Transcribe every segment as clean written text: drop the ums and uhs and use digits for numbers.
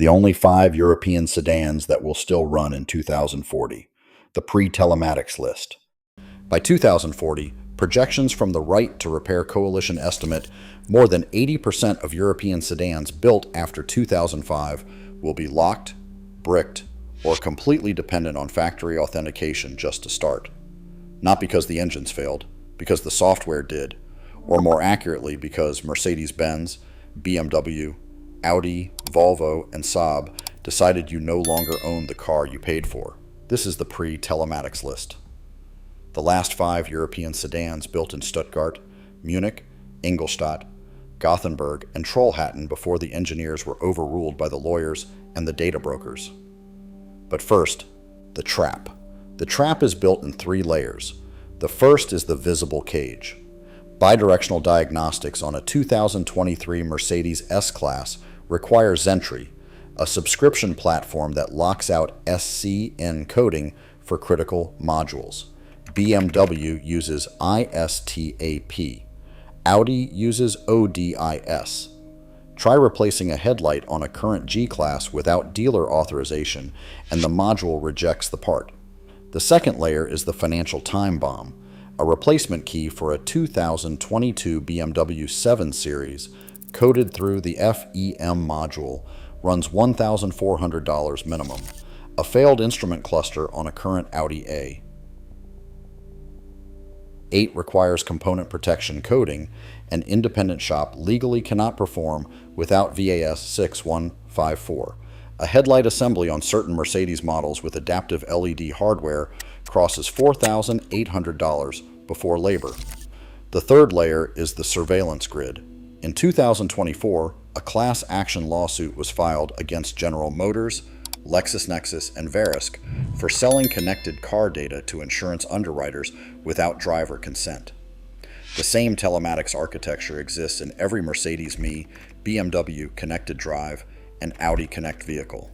the only 5 European sedans that will still run in 2040, the Pre-Telematics list. By 2040, projections from the Right to Repair Coalition estimate more than 80% of European sedans built after 2005 will be locked, bricked, or completely dependent on factory authentication just to start. Not because the engines failed, because the software did, or more accurately because Mercedes-Benz, BMW, Audi, Volvo, and Saab decided you no longer owned the car you paid for. This is the Pre-Telematics list. The last 5 European sedans built in Stuttgart, Munich, Ingolstadt, Gothenburg, and Trollhättan before the engineers were overruled by the lawyers and the data brokers. But first, the trap. The trap is built in 3 layers. The first is the visible cage. Bidirectional diagnostics on a 2023 Mercedes S-Class requires Zentry, a subscription platform that locks out SC encoding for critical modules. BMW uses ISTAP. Audi uses ODIS. Try replacing a headlight on a current G-Class without dealer authorization, and the module rejects the part. The second layer is the financial time bomb, a replacement key for a 2022 BMW 7 Series, coded through the FEM module, runs $1,400 minimum, a failed instrument cluster on a current Audi A. 8 requires component protection coding, an independent shop legally cannot perform without VAS 6154. A headlight assembly on certain Mercedes models with adaptive LED hardware crosses $4,800 before labor. The third layer is the surveillance grid. In 2024, a class action lawsuit was filed against General Motors, LexisNexis, and Verisk for selling connected car data to insurance underwriters without driver consent. The same telematics architecture exists in every Mercedes Me, BMW Connected Drive, and Audi Connect vehicle.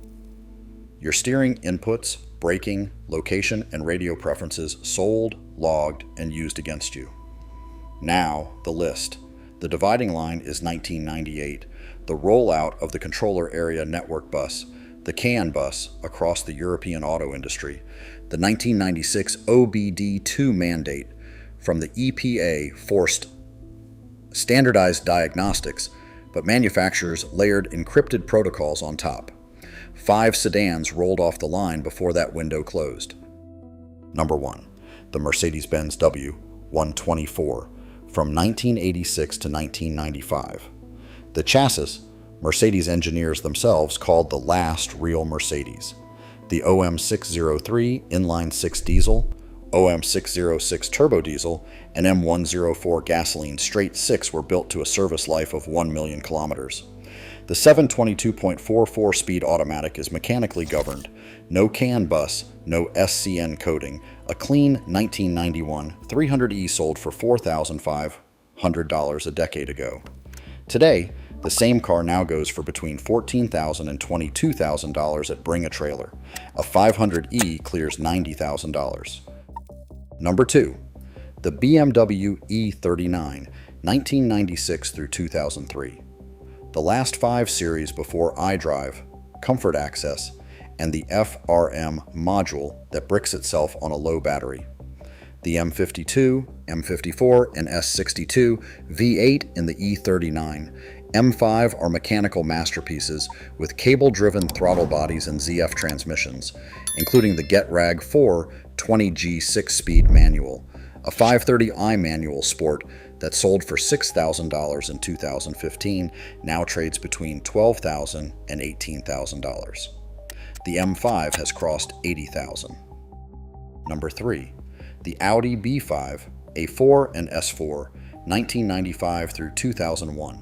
Your steering inputs, braking, location, and radio preferences sold, logged, and used against you. Now, the list. The dividing line is 1998, the rollout of the controller area network bus, the CAN bus across the European auto industry, the 1996 OBD2 mandate from the EPA forced standardized diagnostics, but manufacturers layered encrypted protocols on top. 5 sedans rolled off the line before that window closed. Number 1, the Mercedes-Benz W124 from 1986 to 1995. The chassis, Mercedes engineers themselves called the last real Mercedes. The OM603 inline-6 diesel, OM606 turbo diesel, and M104 gasoline straight 6 were built to a service life of 1 million kilometers. The 722.44 speed automatic is mechanically governed, no CAN bus, no SCN coding, a clean 1991 300E sold for $4,500 a decade ago. Today, the same car now goes for between $14,000 and $22,000 at Bring a Trailer. A 500E clears $90,000. Number 2, the BMW E39, 1996 through 2003. The last 5 series before iDrive, Comfort Access, and the FRM module that bricks itself on a low battery. The M52, M54, and S62, V8 in the E39, M5 are mechanical masterpieces with cable-driven throttle bodies and ZF transmissions, including the GetRag 4 20G 6-speed manual, a 530i manual sport that sold for $6,000 in 2015 now trades between $12,000 and $18,000. The M5 has crossed $80,000. Number 3, the Audi B5, A4 and S4, 1995 through 2001.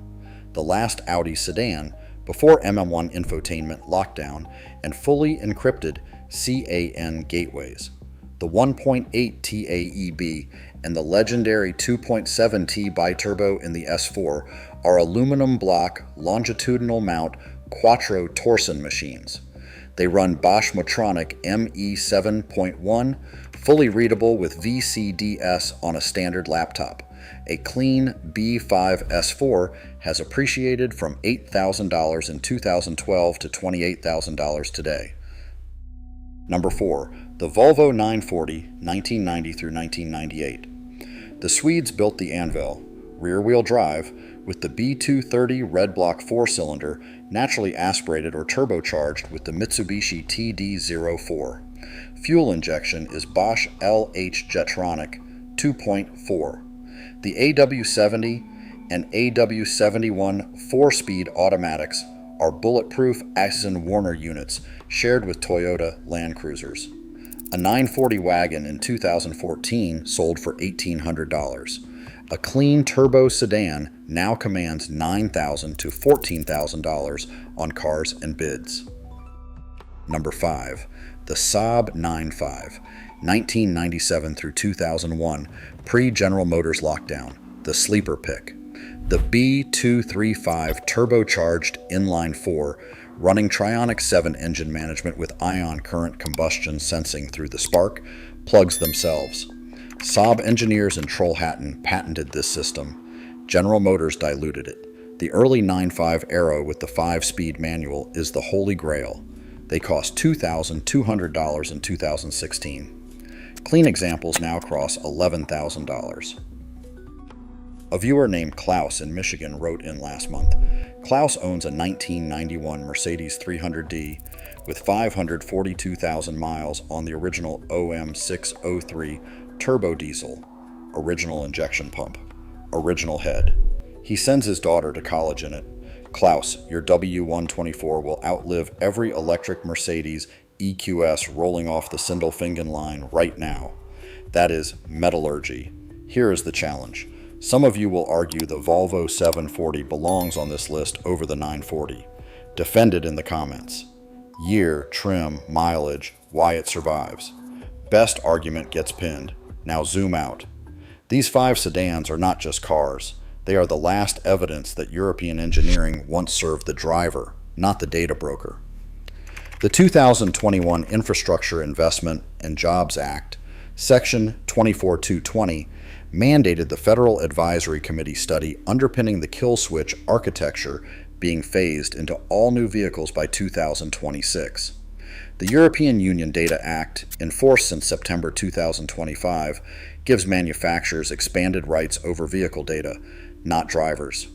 The last Audi sedan before MM1 infotainment lockdown and fully encrypted CAN gateways. The 1.8 TAEB and the legendary 2.7T biturbo in the S4 are aluminum block longitudinal mount Quattro Torsen machines. They run Bosch Motronic ME7.1, fully readable with VCDS on a standard laptop. a clean B5 S4 has appreciated from $8,000 in 2012 to $28,000 today. Number 4. The Volvo 940, 1990 through 1998. The Swedes built the Anvil, rear-wheel drive, with the B230 red block 4-cylinder, naturally aspirated or turbocharged with the Mitsubishi TD04. Fuel injection is Bosch LH Jetronic 2.4. The AW70 and AW71 4-speed automatics are bulletproof Aston-Warner units shared with Toyota Land Cruisers. A 940 wagon in 2014 sold for $1,800. A clean turbo sedan now commands $9,000 to $14,000 on Cars and Bids. Number 5. The Saab 95, 1997 through 2001, pre-General Motors lockdown, the sleeper pick. The B235 turbocharged inline-4, running Trionic 7 engine management with ion current combustion sensing through the spark plugs themselves. Saab engineers in Trollhättan patented this system. General Motors diluted it. The early 9.5 Aero with the 5-speed manual is the holy grail. They cost $2,200 in 2016. Clean examples now cross $11,000. A viewer named Klaus in Michigan wrote in last month. Klaus owns a 1991 Mercedes 300D with 542,000 miles on the original OM603 turbo diesel, original injection pump, original head. He sends his daughter to college in it. Klaus, your W124 will outlive every electric Mercedes EQS rolling off the Sindelfingen line right now. That is metallurgy. Here is the challenge. Some of you will argue the Volvo 740 belongs on this list over the 940. Defend it in the comments. Year, trim, mileage, why it survives. Best argument gets pinned. Now zoom out. These 5 sedans are not just cars. They are the last evidence that European engineering once served the driver, not the data broker. The 2021 Infrastructure Investment and Jobs Act, Section 24220, mandated the Federal Advisory Committee study underpinning the kill switch architecture being phased into all new vehicles by 2026. The European Union Data Act, in force since September 2025, gives manufacturers expanded rights over vehicle data, not drivers.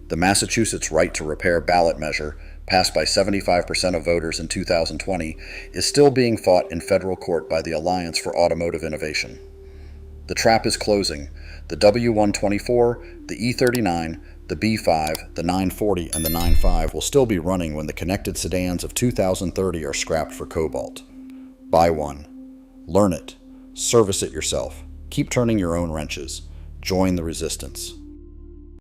The Massachusetts right to repair ballot measure, passed by 75% of voters in 2020, is still being fought in federal court by the Alliance for Automotive Innovation. The trap is closing. The W124, the E39, the B5, the 940, and the 95 will still be running when the connected sedans of 2030 are scrapped for cobalt. Buy one. Learn it. Service it yourself. Keep turning your own wrenches. Join the resistance.